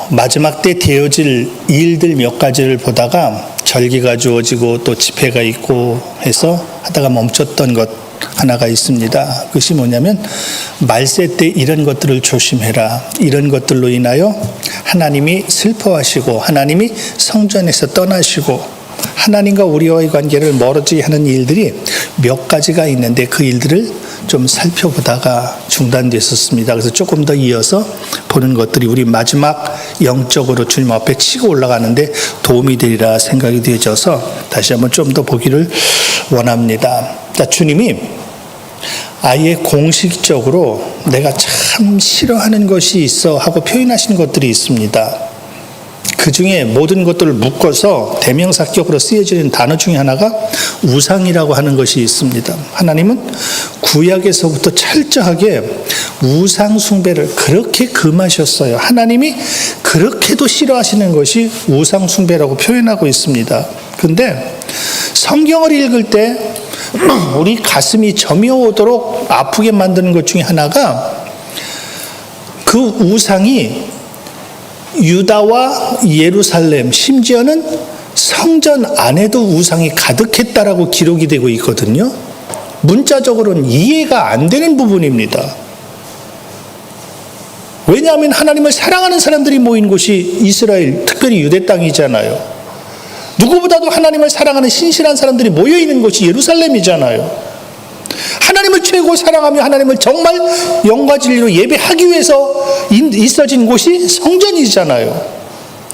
마지막 때 되어질 일들 몇 가지를 보다가 절기가 주어지고 또 집회가 있고 해서 하다가 멈췄던 것 하나가 있습니다. 그것이 뭐냐면 말세 때 이런 것들을 조심해라. 이런 것들로 인하여 하나님이 슬퍼하시고 하나님이 성전에서 떠나시고 하나님과 우리와의 관계를 멀어지게 하는 일들이 몇 가지가 있는데 그 일들을 좀 살펴보다가 중단됐었습니다. 그래서 조금 더 이어서 보는 것들이 우리 마지막 영적으로 주님 앞에 치고 올라가는데 도움이 되리라 생각이 되어져서 다시 한번 좀 더 보기를 원합니다. 자, 주님이 아예 공식적으로 내가 참 싫어하는 것이 있어 하고 표현하신 것들이 있습니다. 그 중에 모든 것들을 묶어서 대명사격으로 쓰여지는 단어 중에 하나가 우상이라고 하는 것이 있습니다. 하나님은 구약에서부터 철저하게 우상 숭배를 그렇게 금하셨어요. 하나님이 그렇게도 싫어하시는 것이 우상 숭배라고 표현하고 있습니다. 그런데 성경을 읽을 때 우리 가슴이 저미오도록 아프게 만드는 것 중에 하나가 그 우상이 유다와 예루살렘, 심지어는 성전 안에도 우상이 가득했다라고 기록이 되고 있거든요. 문자적으로는 이해가 안 되는 부분입니다. 왜냐하면 하나님을 사랑하는 사람들이 모인 곳이 이스라엘, 특별히 유대 땅이잖아요. 누구보다도 하나님을 사랑하는 신실한 사람들이 모여있는 곳이 예루살렘이잖아요. 하나님을 최고 사랑하며 하나님을 정말 영과 진리로 예배하기 위해서 있어진 곳이 성전이잖아요.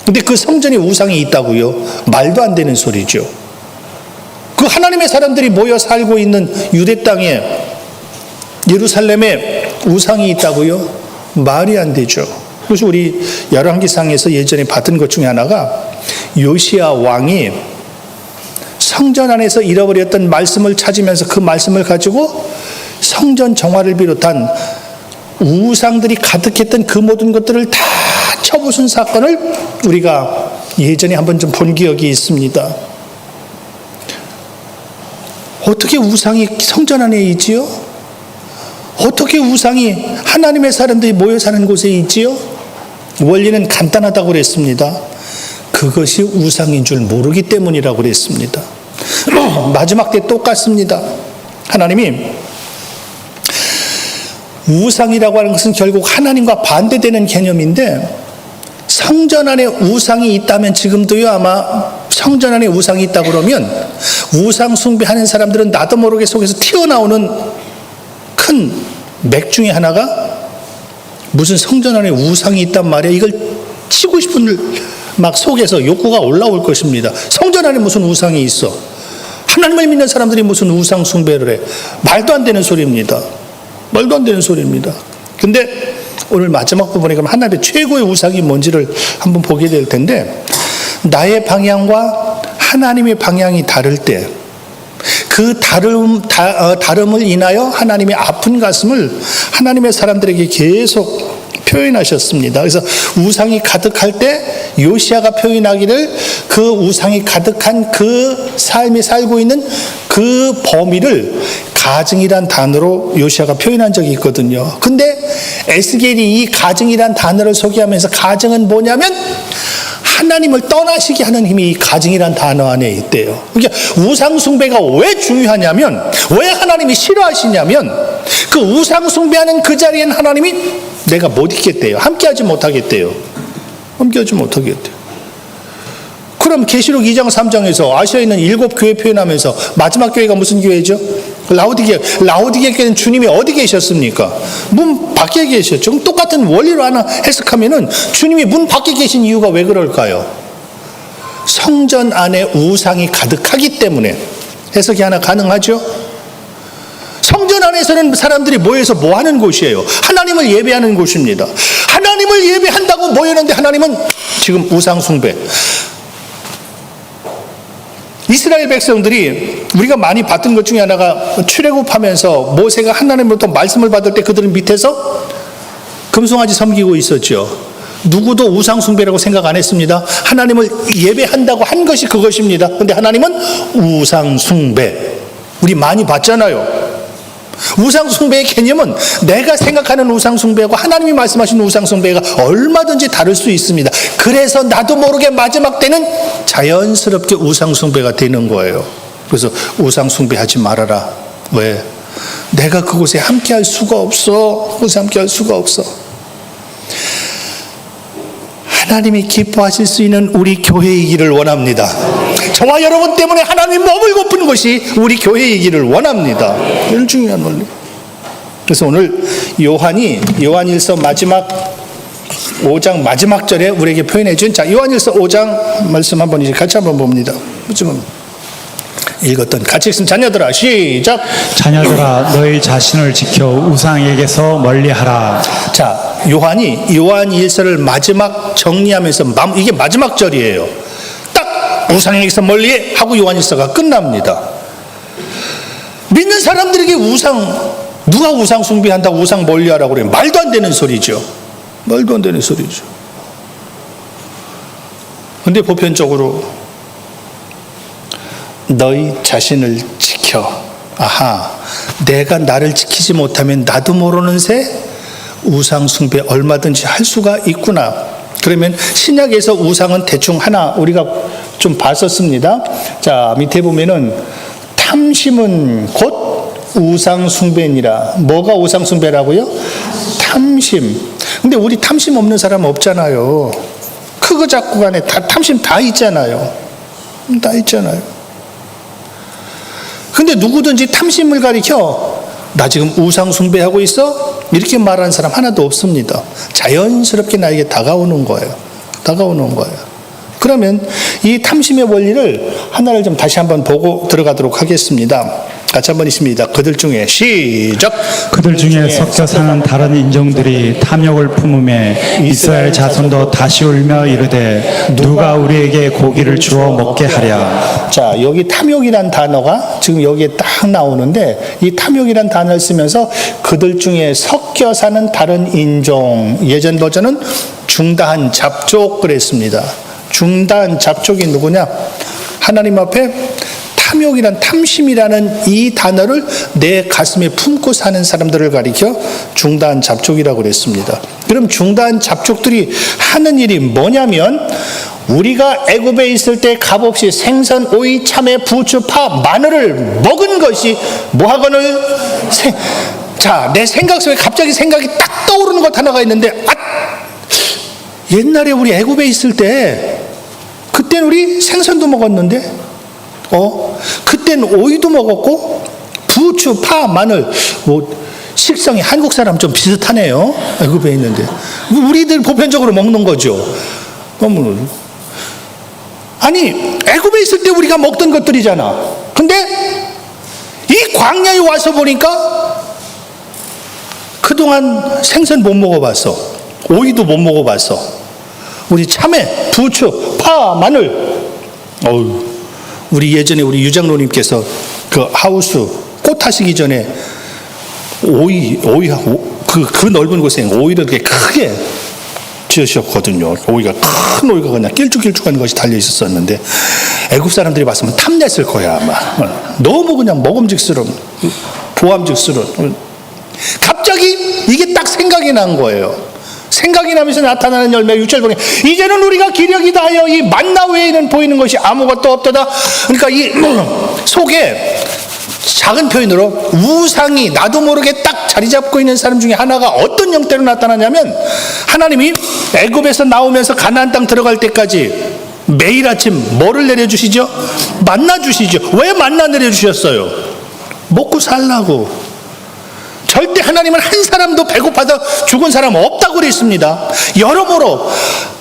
근데 그 성전에 우상이 있다고요? 말도 안 되는 소리죠. 그 하나님의 사람들이 모여 살고 있는 유대 땅에 예루살렘에 우상이 있다고요? 말이 안 되죠. 그래서 우리 열왕기상에서 예전에 봤던 것 중에 하나가 요시야 왕이 성전 안에서 잃어버렸던 말씀을 찾으면서 그 말씀을 가지고 성전 정화를 비롯한 우상들이 가득했던 그 모든 것들을 다 쳐부순 사건을 우리가 예전에 한번 좀 본 기억이 있습니다. 어떻게 우상이 성전 안에 있지요? 어떻게 우상이 하나님의 사람들이 모여 사는 곳에 있지요? 원리는 간단하다고 그랬습니다. 그것이 우상인 줄 모르기 때문이라고 그랬습니다. 마지막 때 똑같습니다. 하나님이 우상이라고 하는 것은 결국 하나님과 반대되는 개념인데 성전 안에 우상이 있다면 지금도요 아마 성전 안에 우상이 있다 그러면 우상 숭배하는 사람들은 나도 모르게 속에서 튀어나오는 큰 맥 중에 하나가 무슨 성전 안에 우상이 있단 말이야. 이걸 치고 싶은 막 속에서 욕구가 올라올 것입니다. 성전 안에 무슨 우상이 있어? 하나님을 믿는 사람들이 무슨 우상 숭배를 해? 말도 안 되는 소리입니다. 말도 안 되는 소리입니다. 근데 오늘 마지막 부분에 그럼 하나님의 최고의 우상이 뭔지를 한번 보게 될 텐데 나의 방향과 하나님의 방향이 다를 때 그 다름을 인하여 하나님의 아픈 가슴을 하나님의 사람들에게 계속 표현하셨습니다. 그래서 우상이 가득할 때 요시야가 표현하기를 그 우상이 가득한 그 삶이 살고 있는 그 범위를 가증이란 단어로 요시야가 표현한 적이 있거든요. 근데 에스겔이 이 가증이란 단어를 소개하면서 가증은 뭐냐면 하나님을 떠나시게 하는 힘이 이 가증이란 단어 안에 있대요. 그러니까 우상 숭배가 왜 중요하냐면 왜 하나님이 싫어하시냐면 그 우상 숭배하는 그 자리엔 하나님이 내가 못 있겠대요. 함께하지 못하겠대요. 함께하지 못하겠대요. 그럼 계시록 2장 3장에서 아시아에 있는 7교회 표현하면서 마지막 교회가 무슨 교회죠? 라오디게 교회는 주님이 어디 계셨습니까? 문 밖에 계셨죠. 그럼 똑같은 원리로 하나 해석하면은 주님이 문 밖에 계신 이유가 왜 그럴까요? 성전 안에 우상이 가득하기 때문에. 해석이 하나 가능하죠? 성전 안에서는 사람들이 모여서 뭐 하는 곳이에요? 하나님을 예배하는 곳입니다. 하나님을 예배한다고 모였는데 하나님은 지금 우상 숭배. 이스라엘 백성들이 우리가 많이 봤던 것 중에 하나가 출애굽하면서 모세가 하나님으로부터 말씀을 받을 때 그들은 밑에서 금송아지 섬기고 있었죠. 누구도 우상 숭배라고 생각 안 했습니다. 하나님을 예배한다고 한 것이 그것입니다. 그런데 하나님은 우상 숭배. 우리 많이 봤잖아요. 우상숭배의 개념은 내가 생각하는 우상숭배하고 하나님이 말씀하신 우상숭배가 얼마든지 다를 수 있습니다. 그래서 나도 모르게 마지막 때는 자연스럽게 우상숭배가 되는 거예요. 그래서 우상숭배하지 말아라. 왜? 내가 그곳에 함께할 수가 없어. 그곳에 함께할 수가 없어. 하나님이 기뻐하실 수 있는 우리 교회이기를 원합니다. 저와 여러분 때문에 하나님이 머물고픈 곳이 우리 교회이기를 원합니다. 제일 중요한 원리. 그래서 오늘 요한일서 마지막 5장 마지막 절에 우리에게 표현해 준, 자, 요한일서 5장 말씀 한번 이제 같이 한번 봅니다. 지금 읽었던, 같이 읽으면 자녀들아, 시작. 자녀들아, 너희 자신을 지켜 우상에게서 멀리하라. 자, 요한일서를 마지막 정리하면서 이게 마지막 절이에요. 딱 우상에게서 멀리해 하고 요한일서가 끝납니다. 믿는 사람들에게 누가 우상 숭배한다고 우상 멀리하라고 그래요? 말도 안 되는 소리죠. 말도 안 되는 소리죠. 근데 보편적으로 너희 자신을 지켜. 아하, 내가 나를 지키지 못하면 나도 모르는 새 우상 숭배 얼마든지 할 수가 있구나. 그러면 신약에서 우상은 대충 하나 우리가 좀 봤었습니다. 자, 밑에 보면은 탐심은 곧 우상 숭배니라. 뭐가 우상 숭배라고요? 탐심. 근데 우리 탐심 없는 사람 없잖아요. 크고 작고 간에 다 탐심 다 있잖아요. 다 있잖아요. 근데 누구든지 탐심을 가리켜 나 지금 우상 숭배하고 있어? 이렇게 말하는 사람 하나도 없습니다. 자연스럽게 나에게 다가오는 거예요. 다가오는 거예요. 그러면 이 탐심의 원리를 하나를 좀 다시 한번 보고 들어가도록 하겠습니다. 같이 한번 있습니다. 그들 중에 시작. 그들 중에 섞여 사는 다른 인종들이 탐욕을 품음에 이스라엘 자손도 다시 울며 이르되 누가 우리에게 고기를 주어 먹게 하랴. 자, 여기 탐욕이란 단어가 지금 여기에 딱 나오는데, 이 탐욕이란 단어를 쓰면서 그들 중에 섞여 사는 다른 인종, 예전 버전은 중다한 잡족 그랬습니다. 중다한 잡족이 누구냐? 하나님 앞에 탐욕이란, 탐심이라는 이 단어를 내 가슴에 품고 사는 사람들을 가리켜 중다한 잡족이라고 그랬습니다. 그럼 중다한 잡족들이 하는 일이 뭐냐면, 우리가 애굽에 있을 때 값없이 생선, 오이, 참외, 부추, 파, 마늘을 먹은 것이 뭐하거늘 자, 내 생각 속에 갑자기 생각이 딱 떠오르는 것 하나가 있는데, 옛날에 우리 애굽에 있을 때 그땐 우리 생선도 먹었는데, 그땐 오이도 먹었고 부추, 파, 마늘, 식성이 한국 사람 좀 비슷하네요. 애굽에 있는데 우리들 보편적으로 먹는 거죠. 아니, 애굽에 있을 때 우리가 먹던 것들이잖아. 근데 이 광야에 와서 보니까 그동안 생선 못 먹어봤어. 오이도 못 먹어봤어. 우리 참외, 부추, 파, 마늘. 우리 예전에 우리 유장로님께서 그 하우스 꽃 하시기 전에 그 넓은 곳에 오이를 이렇게 크게 지으셨거든요. 큰 오이가 그냥 길쭉길쭉한 것이 달려 있었는데, 애굽 사람들이 봤으면 탐냈을 거야 아마. 너무 그냥 먹음직스러운, 보암직스러운. 갑자기 이게 딱 생각이 난 거예요. 생각이 나면서 나타나는 열매 6절 보니 이제는 우리가 기력이 다하여 이 만나 외에는 보이는 것이 아무것도 없도다. 그러니까 이 속에 작은 표현으로 우상이 나도 모르게 딱 자리 잡고 있는 사람 중에 하나가 어떤 형태로 나타나냐면, 하나님이 애굽에서 나오면서 가나안 땅 들어갈 때까지 매일 아침 뭐를 내려주시죠? 만나 주시죠. 왜 만나 내려주셨어요? 먹고 살라고. 절대 하나님은 한 사람도 배고파서 죽은 사람 없다고 그랬습니다. 여러모로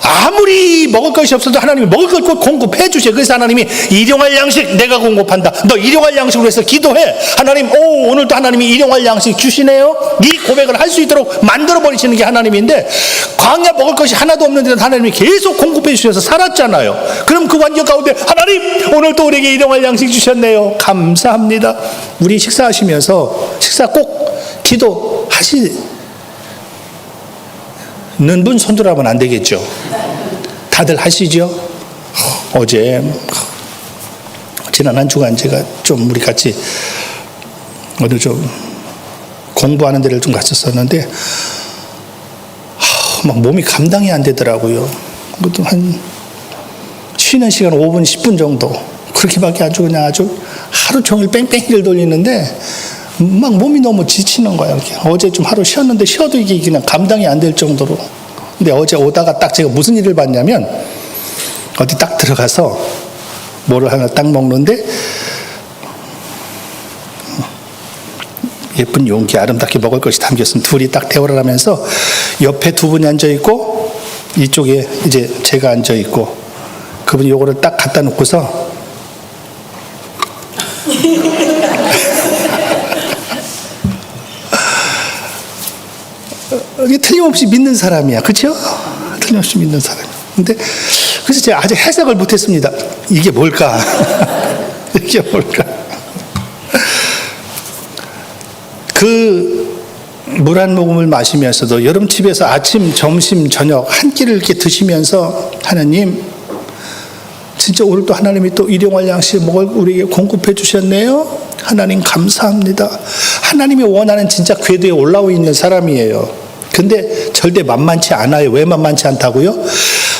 아무리 먹을 것이 없어도 하나님이 먹을 걸 꼭 공급해 주세요. 그래서 하나님이 일용할 양식 내가 공급한다. 너 일용할 양식으로 해서 기도해. 하나님, 오늘도 하나님이 일용할 양식 주시네요. 이 고백을 할 수 있도록 만들어 버리시는 게 하나님인데, 광야 먹을 것이 하나도 없는데 하나님이 계속 공급해 주셔서 살았잖아요. 그럼 그 환경 가운데 하나님, 오늘도 우리에게 일용할 양식 주셨네요. 감사합니다. 우리 식사하시면서 식사 꼭 기도하시는 분 손들어보면 안 되겠죠. 다들 하시죠? 어제 지난 한 주간 제가 좀 우리 같이 오늘 좀 공부하는 데를 좀 갔었었는데 막 몸이 감당이 안 되더라고요. 그것도 한 쉬는 시간 5분, 10분 정도 그렇게밖에 아주 그냥 아주 하루 종일 뺑뺑이를 돌리는데 막 몸이 너무 지치는 거예요. 이렇게. 어제 좀 하루 쉬었는데 쉬어도 이게 그냥 감당이 안 될 정도로. 근데 어제 오다가 딱 제가 무슨 일을 봤냐면 어디 딱 들어가서 뭐를 하나 딱 먹는데 예쁜 용기 아름답게 먹을 것이 담겼으면 둘이 딱 대화를 하면서 옆에 두 분이 앉아 있고 이쪽에 이제 제가 앉아 있고 그분이 요거를 딱 갖다 놓고서 이게 틀림없이 믿는 사람이야. 그렇죠? 틀림없이 믿는 사람. 근데 그래서 제가 아직 해석을 못했습니다. 이게 뭘까? 이게 뭘까? 그 물 한 모금을 마시면서도 여름집에서 아침, 점심, 저녁 한 끼를 이렇게 드시면서 하나님 진짜 오늘도 하나님이 또 일용할 양식 먹을 우리에게 공급해 주셨네요. 하나님 감사합니다. 하나님이 원하는 진짜 궤도에 올라와 있는 사람이에요. 근데 절대 만만치 않아요. 왜 만만치 않다고요?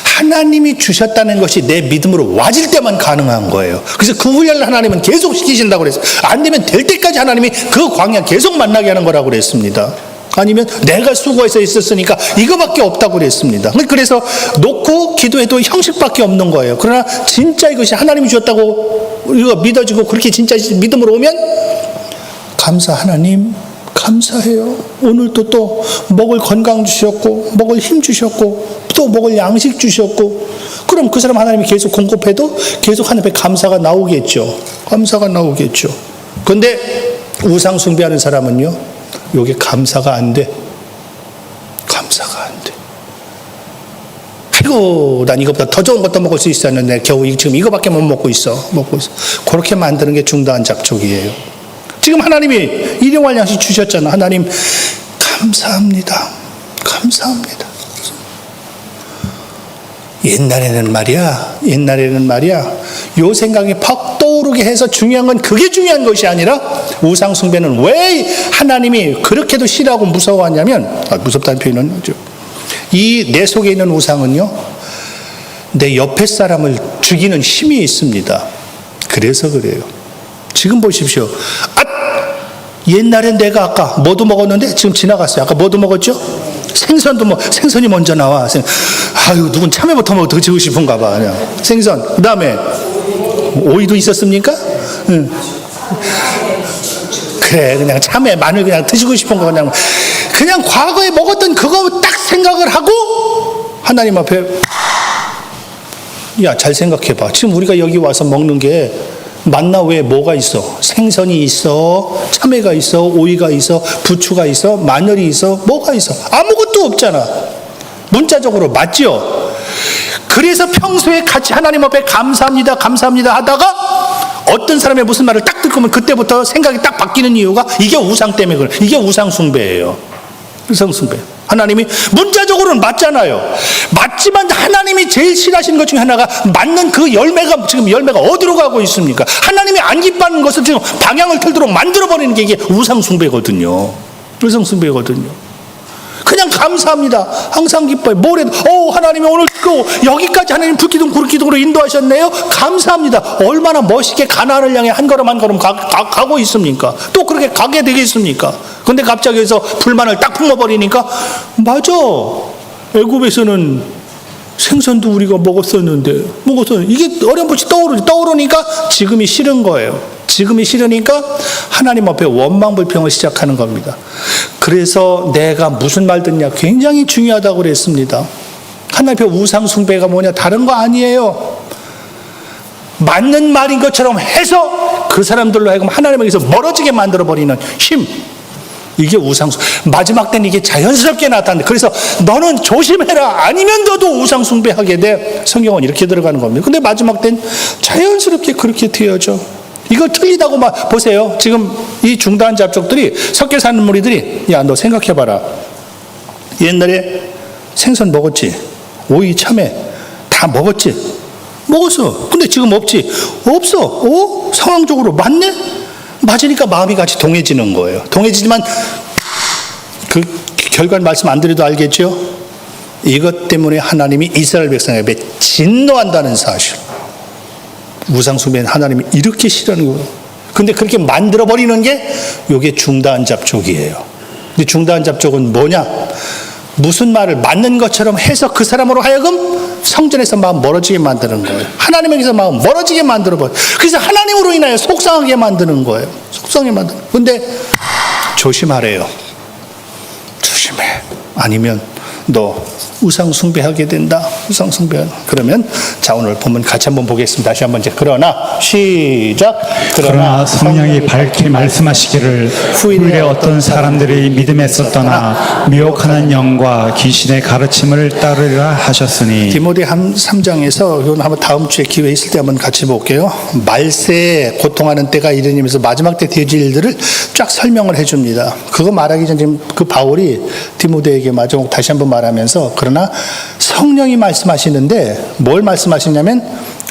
하나님이 주셨다는 것이 내 믿음으로 와질 때만 가능한 거예요. 그래서 그 훈련을 하나님은 계속 시키신다고 그랬어요. 안 되면 될 때까지 하나님이 그 광야 계속 만나게 하는 거라고 그랬습니다. 아니면 내가 수고해서 있었으니까 이거밖에 없다고 그랬습니다. 그래서 놓고 기도해도 형식밖에 없는 거예요. 그러나 진짜 이것이 하나님이 주셨다고 우리가 믿어지고 그렇게 진짜 믿음으로 오면 감사 하나님 감사해요. 오늘도 또 먹을 건강 주셨고 먹을 힘 주셨고 또 먹을 양식 주셨고 그럼 그 사람 하나님이 계속 공급해도 계속 하나님 앞에 감사가 나오겠죠. 감사가 나오겠죠. 그런데 우상 숭배하는 사람은요 요게 감사가 안 돼. 감사가 안 돼. 아이고 난 이것보다 더 좋은 것도 먹을 수 있었는데 겨우 지금 이거밖에 못 먹고 있어. 그렇게 만드는 게 중다한 작족이에요. 지금 하나님이 일용할 양식 주셨잖아. 하나님 감사합니다. 감사합니다. 옛날에는 말이야 요 생각이 팍 떠오르게 해서 중요한 건 그게 중요한 것이 아니라 우상 숭배는 왜 하나님이 그렇게도 싫어하고 무서워하냐면 무섭다는 표현은 이 내 속에 있는 우상은요 내 옆에 사람을 죽이는 힘이 있습니다. 그래서 그래요. 지금 보십시오. 옛날엔 내가 아까 뭐도 먹었는데 지금 지나갔어요. 아까 뭐도 먹었죠? 생선이 먼저 나와. 아유 누군 참외부터 먹어 더 지고 싶은가 봐. 그냥 생선. 그 다음에 오이도 있었습니까? 응. 그래 그냥 참외 마늘 그냥 드시고 싶은 거 그냥 과거에 먹었던 그거 딱 생각을 하고 하나님 앞에 야 잘 생각해봐. 지금 우리가 여기 와서 먹는 게 만나 외에 뭐가 있어? 생선이 있어, 참외가 있어, 오이가 있어, 부추가 있어, 마늘이 있어, 뭐가 있어? 아무것도 없잖아. 문자적으로 맞죠? 그래서 평소에 같이 하나님 앞에 감사합니다, 감사합니다 하다가 어떤 사람의 무슨 말을 딱 듣고면 그때부터 생각이 딱 바뀌는 이유가 이게 우상 때문에 그래. 이게 우상 숭배예요. 우상 숭배. 하나님이 문자적으로는 맞잖아요. 맞지만 하나님이 제일 싫어하시는 것 중에 하나가 맞는 그 열매가 지금 열매가 어디로 가고 있습니까? 하나님이 안 기뻐하는 것을 지금 방향을 틀도록 만들어버리는 게 이게 우상숭배거든요. 우상숭배거든요. 그냥 감사합니다. 항상 기뻐요. 뭘 해도 하나님이 오늘 또 여기까지 하나님 불기둥 구름기둥으로 인도하셨네요. 감사합니다. 얼마나 멋있게 가나안을 향해 한 걸음 한 걸음 가고 있습니까? 또 그렇게 가게 되겠습니까? 근데 갑자기 여기서 불만을 딱 품어버리니까 맞아. 애굽에서는 생선도 우리가 먹었었는데 이게 어렴풋이 떠오르니까 지금이 싫은 거예요. 지금이 싫으니까 하나님 앞에 원망불평을 시작하는 겁니다. 그래서 내가 무슨 말 듣냐 굉장히 중요하다고 그랬습니다. 하나님 앞에 우상 숭배가 뭐냐 다른 거 아니에요. 맞는 말인 것처럼 해서 그 사람들로 하여금 하나님에게서 멀어지게 만들어버리는 힘. 이게 우상숭. 마지막 때는 이게 자연스럽게 나타난다. 그래서 너는 조심해라. 아니면 너도 우상숭배하게 돼. 성경은 이렇게 들어가는 겁니다. 근데 마지막 때는 자연스럽게 그렇게 되어져. 이거 틀리다고 보세요. 지금 이 중다한 잡족들이 섞여 사는 무리들이 야 너 생각해봐라. 옛날에 생선 먹었지. 오이 참외 다 먹었지. 먹었어. 근데 지금 없지. 없어. 상황적으로 맞네. 맞으니까 마음이 같이 동해지는 거예요. 동해지지만 그 결과는 말씀 안 드려도 알겠죠? 이것 때문에 하나님이 이스라엘 백성에게 진노한다는 사실. 우상 숭배는 하나님이 이렇게 싫어하는 거예요. 근데 그렇게 만들어버리는 게 이게 중다한 잡족이에요. 근데 중다한 잡족은 뭐냐? 무슨 말을 맞는 것처럼 해서 그 사람으로 하여금 성전에서 마음 멀어지게 만드는 거예요. 하나님에게서 마음 멀어지게 만들어버려요. 그래서 하나님으로 인하여 속상하게 만드는 거예요. 속상하게 만드는 거예요. 근데 조심하래요. 조심해. 아니면 너 우상 숭배하게 된다. 우상 숭배. 그러면 자, 오늘 본문 같이 한번 보겠습니다. 다시 한번 이제 그러나 시작. 그러나 성령이 밝히 말씀하시기를 후일에 어떤 사람들이 믿음에서 떠나 미혹하는 영과 귀신의 가르침을 따르리라 하셨으니. 디모데 3장에서 이건 한번 다음 주에 기회 있을 때 한번 같이 볼게요. 말세에 고통하는 때가 이르니면서 마지막 때 되어질 일들을 쫙 설명을 해줍니다. 그거 말하기 전에 지금 그 바울이 디모데에게 마지막 다시 한번 말하면서 그러나 성령이 말씀하시는데 뭘 말씀하시냐면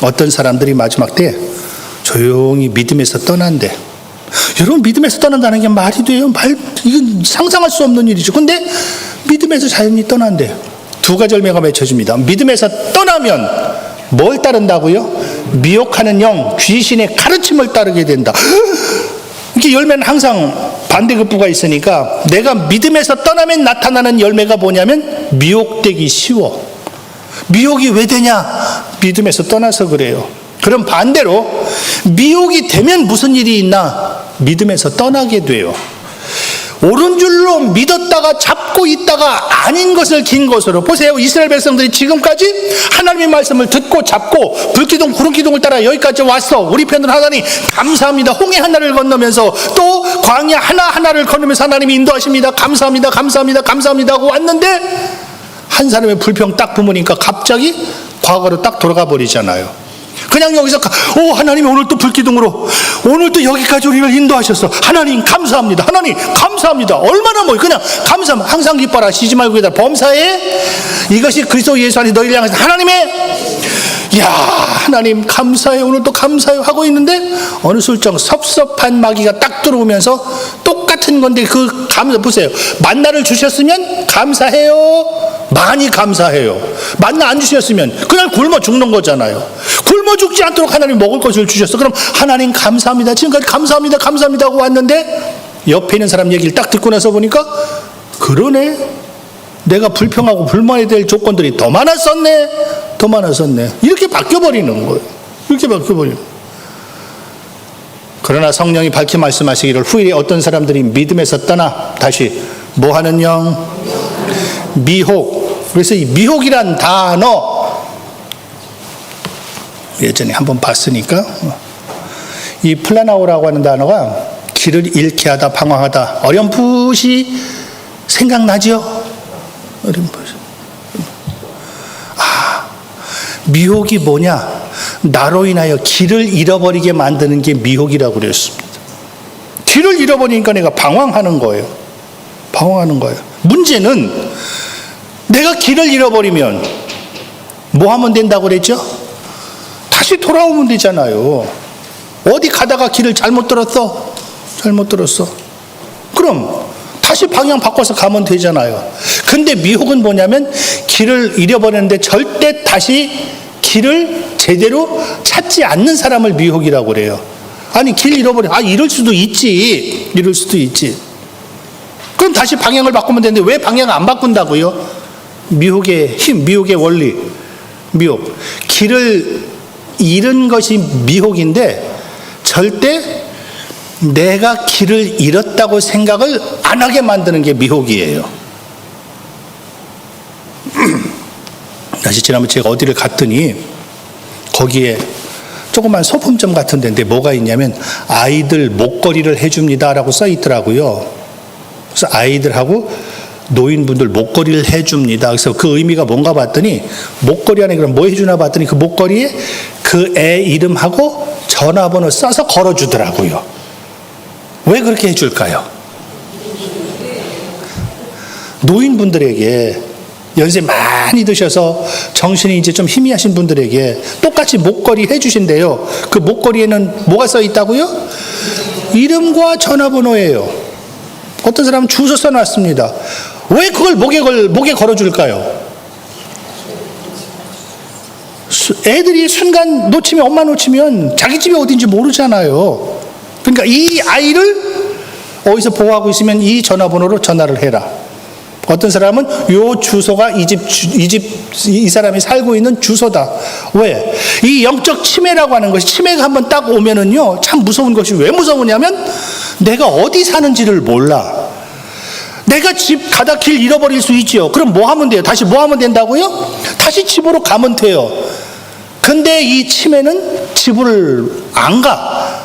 어떤 사람들이 마지막 때 조용히 믿음에서 떠난대. 여러분, 믿음에서 떠난다는 게 말이 돼요? 이건 상상할 수 없는 일이죠. 근데 믿음에서 자연히 떠난대. 두 가지 열매가 맺혀집니다. 믿음에서 떠나면 뭘 따른다고요? 미혹하는 영, 귀신의 가르침을 따르게 된다. 이게 열매는 항상 반대급부가 있으니까 내가 믿음에서 떠나면 나타나는 열매가 뭐냐면 미혹되기 쉬워. 미혹이 왜 되냐? 믿음에서 떠나서 그래요. 그럼 반대로 미혹이 되면 무슨 일이 있나? 믿음에서 떠나게 돼요. 옳은 줄로 믿었다가 잡고 있다가 아닌 것을 긴 것으로. 보세요. 이스라엘 백성들이 지금까지 하나님의 말씀을 듣고 잡고 불기둥 구름기둥을 따라 여기까지 왔어. 우리 편은 하나님 감사합니다. 홍해 하나를 건너면서 또 광야 하나하나를 건너면서 하나님이 인도하십니다. 감사합니다. 감사합니다. 감사합니다 하고 왔는데 한 사람의 불평 딱 부으니까 갑자기 과거로 딱 돌아가 버리잖아요. 그냥 여기서 하나님 오늘 또 불기둥으로 오늘 또 여기까지 우리를 인도하셨어. 하나님 감사합니다. 하나님 감사합니다. 얼마나 그냥 감사합니다. 항상 기뻐라. 쉬지 말고 기다려. 범사에 이것이 그리스도 예수 안에 너희를 향해서 하나님의 하나님 감사해. 오늘 또 감사해 하고 있는데 어느 술정 섭섭한 마귀가 딱 들어오면서 똑같은 건데 그 감사 보세요. 만나를 주셨으면 감사해요. 많이 감사해요. 만나 안 주셨으면 그냥 굶어 죽는 거잖아요. 굶어 죽지 않도록 하나님 먹을 것을 주셨어. 그럼 하나님 감사합니다. 지금까지 감사합니다. 감사합니다 하고 왔는데 옆에 있는 사람 얘기를 딱 듣고 나서 보니까 그러네. 내가 불평하고 불만이 될 조건들이 더 많았었네. 더 많았었네. 이렇게 바뀌어버리는 거예요. 이렇게 바뀌어버리는 거예요. 그러나 성령이 밝히 말씀하시기를 후일에 어떤 사람들이 믿음에서 떠나 다시 뭐하는 영? 미혹. 그래서 이 미혹이란 단어 예전에 한번 봤으니까 이 플라나오라고 하는 단어가 길을 잃게 하다, 방황하다, 어렴풋이 생각나죠? 어렴풋이. 미혹이 뭐냐? 나로 인하여 길을 잃어버리게 만드는 게 미혹이라고 그랬습니다. 길을 잃어버리니까 내가 방황하는 거예요. 방황하는 거예요. 문제는 내가 길을 잃어버리면 뭐 하면 된다고 그랬죠? 다시 돌아오면 되잖아요. 어디 가다가 길을 잘못 들었어? 잘못 들었어. 그럼 다시 방향 바꿔서 가면 되잖아요. 근데 미혹은 뭐냐면 길을 잃어버렸는데 절대 다시 길을 제대로 찾지 않는 사람을 미혹이라고 그래요. 아니 길 잃어버려. 이럴 수도 있지. 이럴 수도 있지. 그럼 다시 방향을 바꾸면 되는데 왜 방향을 안 바꾼다고요? 미혹의 힘, 미혹의 원리. 미혹. 길을 잃은 것이 미혹인데 절대 내가 길을 잃었다고 생각을 안 하게 만드는 게 미혹이에요. 다시 지난번 제가 어디를 갔더니 거기에 조그만 소품점 같은 데인데 뭐가 있냐면 아이들 목걸이를 해줍니다라고 써 있더라고요. 그래서 아이들하고 노인분들 목걸이를 해줍니다. 그래서 그 의미가 뭔가 봤더니 목걸이 안에 그럼 뭐 해주나 봤더니 그 목걸이에 그 애 이름하고 전화번호 써서 걸어주더라고요. 왜 그렇게 해줄까요? 노인분들에게 연세 많이 드셔서 정신이 이제 좀 희미하신 분들에게 똑같이 목걸이 해주신대요. 그 목걸이에는 뭐가 써 있다고요? 이름과 전화번호예요. 어떤 사람은 주소 써놨습니다. 왜 그걸 목에 걸어줄까요? 애들이 순간 놓치면, 엄마 놓치면 자기 집이 어딘지 모르잖아요. 그러니까 이 아이를 어디서 보호하고 있으면 이 전화번호로 전화를 해라. 어떤 사람은 요 주소가 이 사람이 살고 있는 주소다. 왜? 이 영적 치매라고 하는 것이, 치매가 한번 딱 오면은요, 참 무서운 것이 왜 무서우냐면 내가 어디 사는지를 몰라. 내가 집 가다 길 잃어버릴 수 있지요. 그럼 뭐 하면 돼요? 다시 뭐 하면 된다고요? 다시 집으로 가면 돼요. 근데 이 치매는 집을 안 가.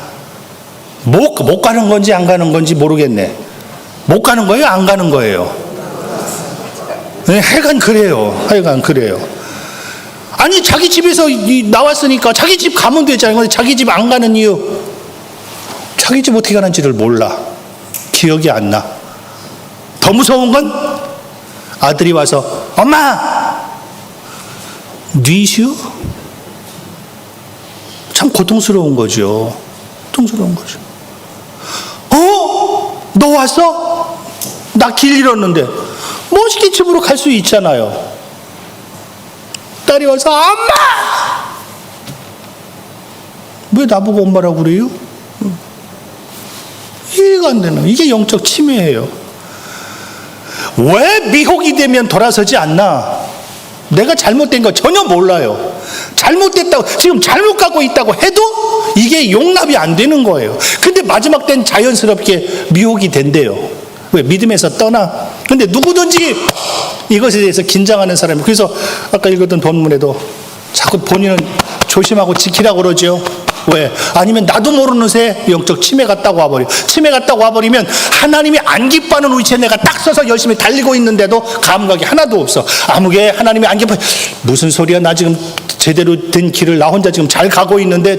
못 가는 건지 안 가는 건지 모르겠네. 못 가는 거예요? 안 가는 거예요? 네, 하여간 그래요. 아니, 자기 집에서 나왔으니까 자기 집 가면 되잖아요. 근데 자기 집 안 가는 이유, 자기 집 어떻게 가는지를 몰라. 기억이 안 나. 더 무서운 건 아들이 와서 엄마 뉘슈? 참 고통스러운 거죠. 너 왔어? 나 길 잃었는데. 멋있게 집으로 갈 수 있잖아요. 딸이 와서 엄마! 왜 나보고 엄마라고 그래요? 이해가 안 되는, 이게 영적 치매예요. 왜 미혹이 되면 돌아서지 않나? 내가 잘못된 거 전혀 몰라요. 잘못됐다고, 지금 잘못 갖고 있다고 해도 이게 용납이 안 되는 거예요. 근데 마지막 때는 자연스럽게 미혹이 된대요. 왜? 믿음에서 떠나. 근데 누구든지 이것에 대해서 긴장하는 사람이, 그래서 아까 읽었던 본문에도 자꾸 본인은 조심하고 지키라고 그러죠. 왜? 아니면 나도 모르는 새 영적 치매가 딱 와버려. 치매가 딱 와버리면 하나님이 안 기뻐하는 위치에 내가 딱 서서 열심히 달리고 있는데도 감각이 하나도 없어. 아무게 하나님이 안 기뻐. 무슨 소리야? 나 지금 제대로 된 길을 나 혼자 지금 잘 가고 있는데.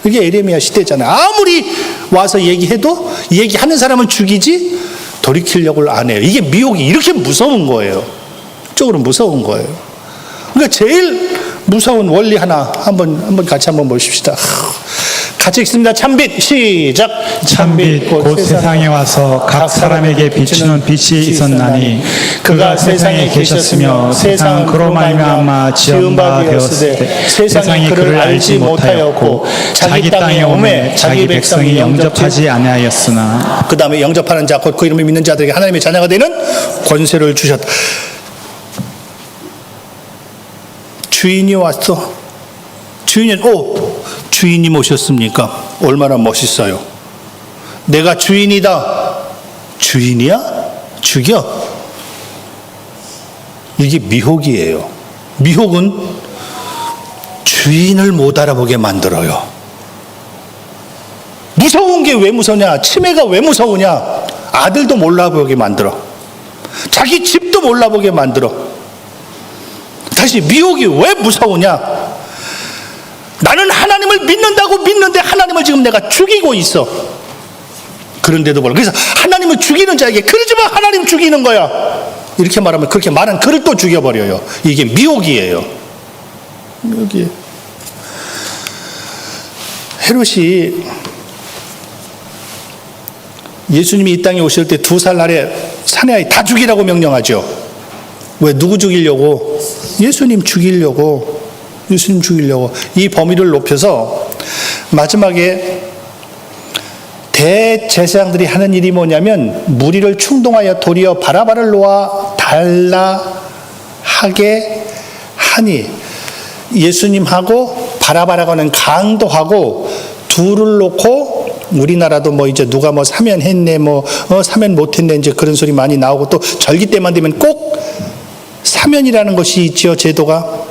이게 에레미야 시대잖아요. 아무리 와서 얘기해도 얘기하는 사람은 죽이지 돌이키려고 안 해요. 이게 미혹이 이렇게 무서운 거예요. 쪽으로 무서운 거예요. 그러니까 제일 무서운 원리 하나 한번 같이 한번 보십시다. 같이 읽습니다. 참빛 시작. 참빛 곧 세상에 와서 각 사람에게 비추는 빛이 있었나니 그가 세상에 계셨으며 세상은 그로 말미암아 지은 바 되었을 때 세상이 그를 알지 못하였고 자기 땅에 오매 자기 백성이 영접하지 아니하였으나. 그 다음에 영접하는 자 곧 그 이름을 믿는 자들에게 하나님의 자녀가 되는 권세를 주셨다. 주인이 왔어. 주인이 오셨습니까? 얼마나 멋있어요. 내가 주인이다. 주인이야? 죽여. 이게 미혹이에요. 미혹은 주인을 못 알아보게 만들어요. 무서운 게 왜 무서냐? 치매가 왜 무서우냐? 아들도 몰라보게 만들어. 자기 집도 몰라보게 만들어. 다시, 미혹이 왜 무서우냐? 나는 하나님을 믿는데 하나님을 지금 내가 죽이고 있어. 그런데도 불구하고. 그래서 하나님을 죽이는 자에게 그러지 마, 하나님 죽이는 거야. 이렇게 말하면 그렇게 말한 그를 또 죽여버려요. 이게 미혹이에요. 미혹이에요. 헤롯이 예수님이 이 땅에 오실 때 2살 날에 사내 아이 다 죽이라고 명령하죠. 왜? 누구 죽이려고? 예수님 죽이려고. 이 범위를 높여서 마지막에 대제사장들이 하는 일이 뭐냐면 무리를 충동하여 도리어 바라바를 놓아 달라 하게 하니, 예수님하고 바라바라고 하는 강도하고 둘을 놓고, 우리나라도 뭐 이제 누가 뭐 사면했네, 사면 못했네, 이제 그런 소리 많이 나오고, 또 절기 때만 되면 꼭 사면이라는 것이 있죠. 제도가.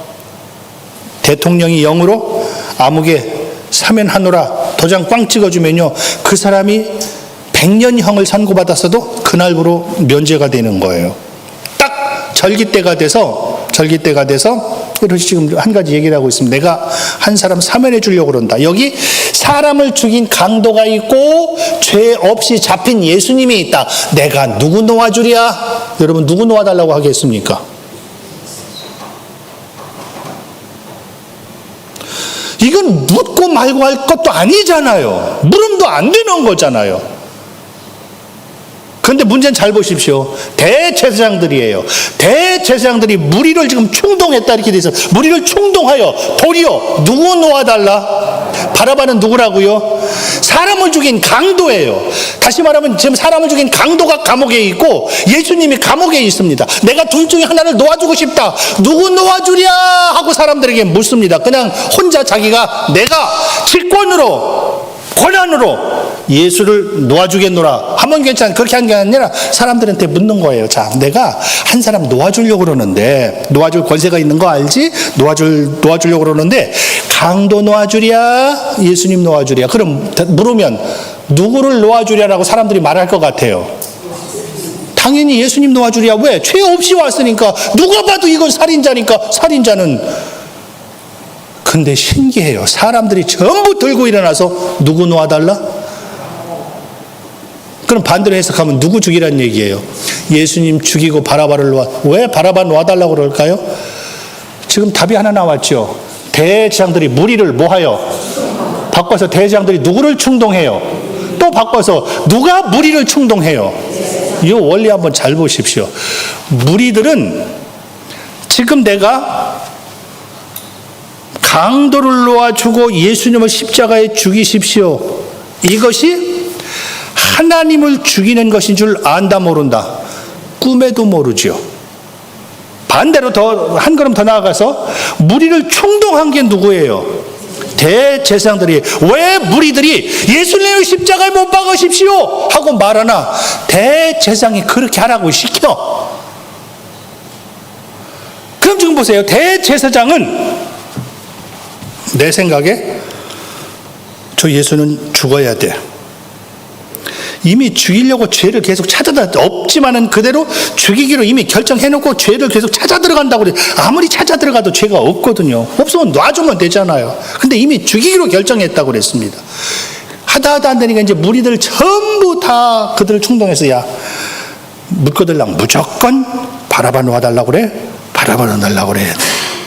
대통령이 영으로 아무개 사면하노라 도장 꽝 찍어주면요, 그 사람이 100년형을 선고받았어도 그날부로 면제가 되는 거예요. 딱 절기 때가 돼서 이렇게 지금 한 가지 얘기를 하고 있습니다. 내가 한 사람 사면해 주려고 그런다. 여기 사람을 죽인 강도가 있고 죄 없이 잡힌 예수님이 있다. 내가 누구 놓아주랴? 여러분, 누구 놓아달라고 하겠습니까? 이건 묻고 말고 할 것도 아니잖아요. 물음도 안 되는 거잖아요. 문제는 잘 보십시오. 대제사장들이에요. 대제사장들이 무리를 지금 충동했다 이렇게 돼 있어요. 무리를 충동하여 도리어 누구 놓아달라? 바라바는 누구라고요? 사람을 죽인 강도예요. 다시 말하면 지금 사람을 죽인 강도가 감옥에 있고 예수님이 감옥에 있습니다. 내가 둘 중에 하나를 놓아주고 싶다. 누구 놓아주랴 하고 사람들에게 묻습니다. 그냥 혼자 자기가 내가 직권으로 권한으로 예수를 놓아주겠노라 하면 괜찮아. 그렇게 한 게 아니라 사람들한테 묻는 거예요. 자, 내가 한 사람 놓아주려고 그러는데, 놓아줄 권세가 있는 거 알지? 놓아주려고 그러는데 강도 놓아주랴? 예수님 놓아주랴? 그럼 물으면 누구를 놓아주랴라고 사람들이 말할 것 같아요. 당연히 예수님 놓아주랴. 왜? 죄 없이 왔으니까. 누가 봐도 이건 살인자니까. 살인자는. 근데 신기해요. 사람들이 전부 들고 일어나서 누구 놓아달라? 그럼 반대로 해석하면 누구 죽이라는 얘기예요? 예수님 죽이고 바라바를 놓아. 왜 바라바 놓아달라고 그럴까요? 지금 답이 하나 나왔죠. 대제사장들이 무리를 모아요. 바꿔서 대제사장들이 누구를 충동해요? 또 바꿔서 누가 무리를 충동해요? 이 원리 한번 잘 보십시오. 무리들은 지금 내가 강도를 놓아주고 예수님을 십자가에 죽이십시오. 이것이 하나님을 죽이는 것인 줄 안다 모른다. 꿈에도 모르죠. 반대로 한 걸음 더 나아가서 무리를 충동한 게 누구예요? 대제사장들이. 왜 무리들이 예수님을 십자가에 못 박으십시오 하고 말하나? 대제사장이 그렇게 하라고 시켜. 그럼 지금 보세요. 대제사장은 내 생각에 저 예수는 죽어야 돼. 이미 죽이려고 죄를 계속 찾아다 없지만은 그대로 죽이기로 이미 결정해놓고 죄를 계속 찾아 들어간다고 그래. 아무리 찾아 들어가도 죄가 없거든요. 없으면 놔주면 되잖아요. 근데 이미 죽이기로 결정했다고 그랬습니다. 하다 안 되니까 이제 무리들 전부 다 그들을 충동해서 야 묻거들랑 무조건 바라바 놓아달라고 그래. 바라바 놓아달라고 그래.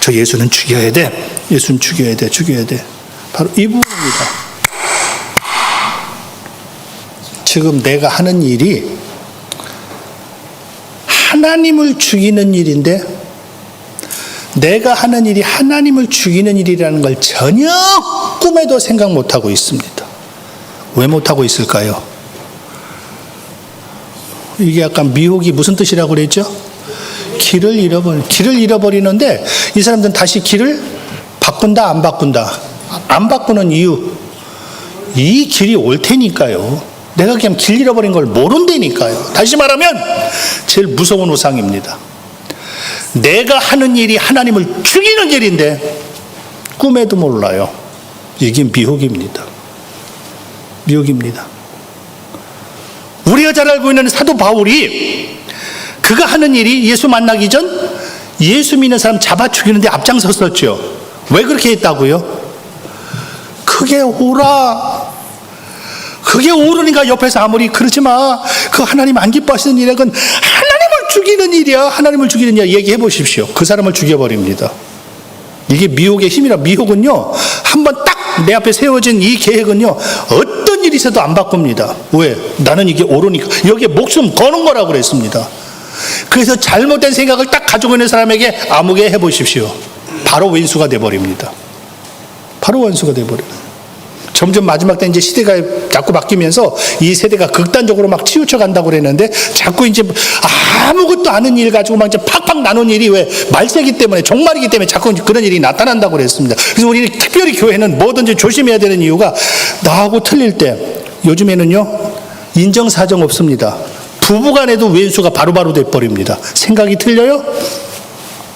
저 예수는 죽여야 돼. 예수는 죽여야 돼. 죽여야 돼. 바로 이 부분입니다. 지금 내가 하는 일이 하나님을 죽이는 일인데 내가 하는 일이 하나님을 죽이는 일이라는 걸 전혀 꿈에도 생각 못하고 있습니다. 왜 못하고 있을까요? 이게 약간 미혹이 무슨 뜻이라고 그랬죠? 길을 잃어버리는데 이 사람들은 다시 길을 바꾼다 안 바꾼다. 안 바꾸는 이유, 이 길이 올 테니까요. 내가 그냥 길 잃어버린 걸 모른다니까요. 다시 말하면 제일 무서운 우상입니다. 내가 하는 일이 하나님을 죽이는 일인데 꿈에도 몰라요. 이게 미혹입니다. 미혹입니다. 우리가 잘 알고 있는 사도 바울이 그가 하는 일이 예수 만나기 전 예수 믿는 사람 잡아 죽이는데 앞장섰었죠. 왜 그렇게 했다고요? 그게 오라. 그게 오르니까 옆에서 아무리 그러지 마. 그 하나님 안 기뻐하시는 일은 하나님을 죽이는 일이야. 하나님을 죽이는 일 얘기해 보십시오. 그 사람을 죽여버립니다. 이게 미혹의 힘이라. 미혹은요. 한번 딱 내 앞에 세워진 이 계획은요. 어떤 일이 있어도 안 바꿉니다. 왜? 나는 이게 오르니까. 여기에 목숨 거는 거라고 그랬습니다. 그래서 잘못된 생각을 딱 가지고 있는 사람에게 아무개 해보십시오. 바로 왼수가 돼버립니다. 바로 원수가 돼버려요. 점점 마지막 때 이제 시대가 자꾸 바뀌면서 이 세대가 극단적으로 막 치우쳐 간다고 그랬는데 자꾸 이제 아무것도 아는 일 가지고 막 이제 팍팍 나눈 일이 왜 말세기 때문에 종말이기 때문에 자꾸 그런 일이 나타난다고 그랬습니다. 그래서 우리는 특별히 교회는 뭐든지 조심해야 되는 이유가 나하고 틀릴 때 요즘에는요 인정사정 없습니다. 부부간에도 왼수가 바로바로 돼버립니다. 생각이 틀려요?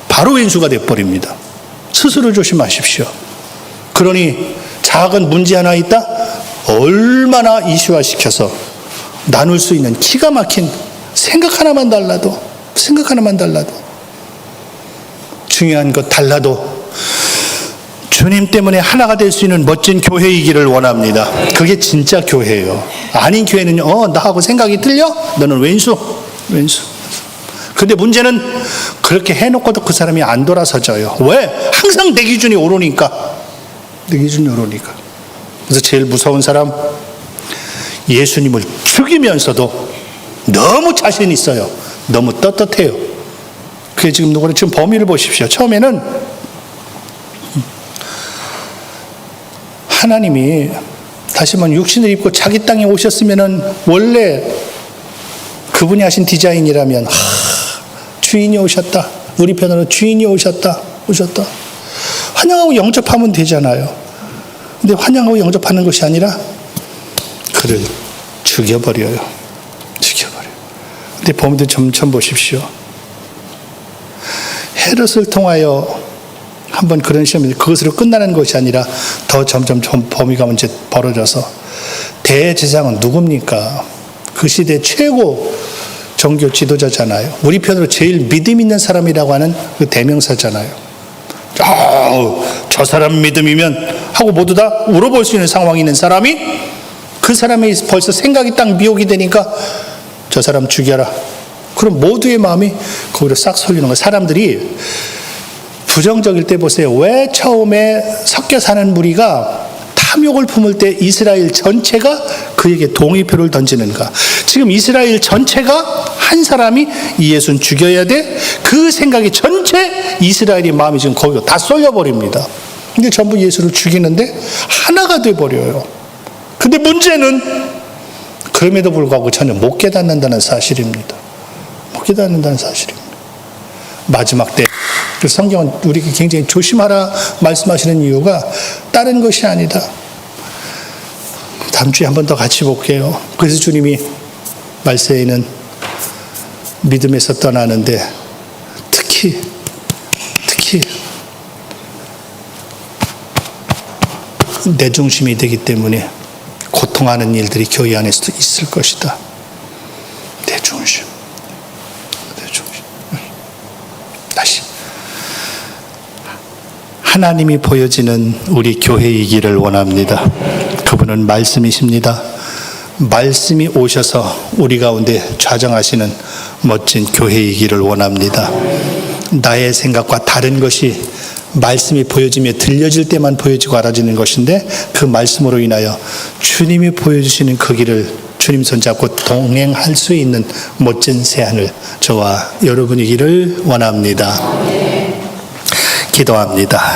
바로 왼수가 돼버립니다. 스스로 조심하십시오. 그러니 작은 문제 하나 있다? 얼마나 이슈화시켜서 나눌 수 있는 기가 막힌 생각 하나만 달라도 중요한 것 달라도 주님 때문에 하나가 될 수 있는 멋진 교회이기를 원합니다. 그게 진짜 교회예요. 아닌 교회는 나하고 생각이 틀려? 너는 왼수. 근데 문제는 그렇게 해놓고도 그 사람이 안 돌아서져요. 왜? 항상 내 기준이 오르니까. 그래서 제일 무서운 사람, 예수님을 죽이면서도 너무 자신 있어요. 너무 떳떳해요. 그게 지금 누구는 지금 범위를 보십시오. 처음에는 하나님이 다시 한번 육신을 입고 자기 땅에 오셨으면은 원래 그분이 하신 디자인이라면 주인이 오셨다. 우리 편으로 주인이 오셨다. 환영하고 영접하면 되잖아요. 근데 환영하고 영접하는 것이 아니라 그를 죽여버려요. 근데 범위도 점점 보십시오. 헤롯을 통하여 한번 그런 시험이 그것으로 끝나는 것이 아니라 더 점점 범위가 이제 벌어져서 대제사장은 누굽니까? 그 시대 최고 종교 지도자잖아요. 우리 편으로 제일 믿음 있는 사람이라고 하는 그 대명사잖아요. 저 사람 믿음이면 하고 모두 다 울어볼 수 있는 상황이 있는 사람이 그 사람이 벌써 생각이 딱 미혹이 되니까 저 사람 죽여라. 그럼 모두의 마음이 거기로 싹 쏠리는 거예요. 사람들이 부정적일 때 보세요. 왜 처음에 섞여 사는 무리가 탐욕을 품을 때 이스라엘 전체가 그에게 동의표를 던지는가? 지금 이스라엘 전체가 한 사람이 이 예수는 죽여야 돼. 그 생각이 전체 이스라엘의 마음이 지금 거기로 다 쏠려버립니다. 근데 전부 예수를 죽이는데 하나가 돼버려요. 근데 문제는 그럼에도 불구하고 전혀 못 깨닫는다는 사실입니다. 마지막 때 성경은 우리에게 굉장히 조심하라 말씀하시는 이유가 다른 것이 아니다. 다음 주에 한 번 더 같이 볼게요. 그래서 주님이 말세에는 믿음에서 떠나는데 특히 내 중심이 되기 때문에 고통하는 일들이 교회 안에 있을 것이다. 내 중심. 다시 하나님이 보여지는 우리 교회이기를 원합니다. 그분은 말씀이십니다. 말씀이 오셔서 우리 가운데 좌정하시는 멋진 교회이기를 원합니다. 나의 생각과 다른 것이 말씀이 보여지며 들려질 때만 보여지고 알아지는 것인데 그 말씀으로 인하여 주님이 보여주시는 그 길을 주님 손잡고 동행할 수 있는 멋진 새하늘 저와 여러분이기를 원합니다. 기도합니다.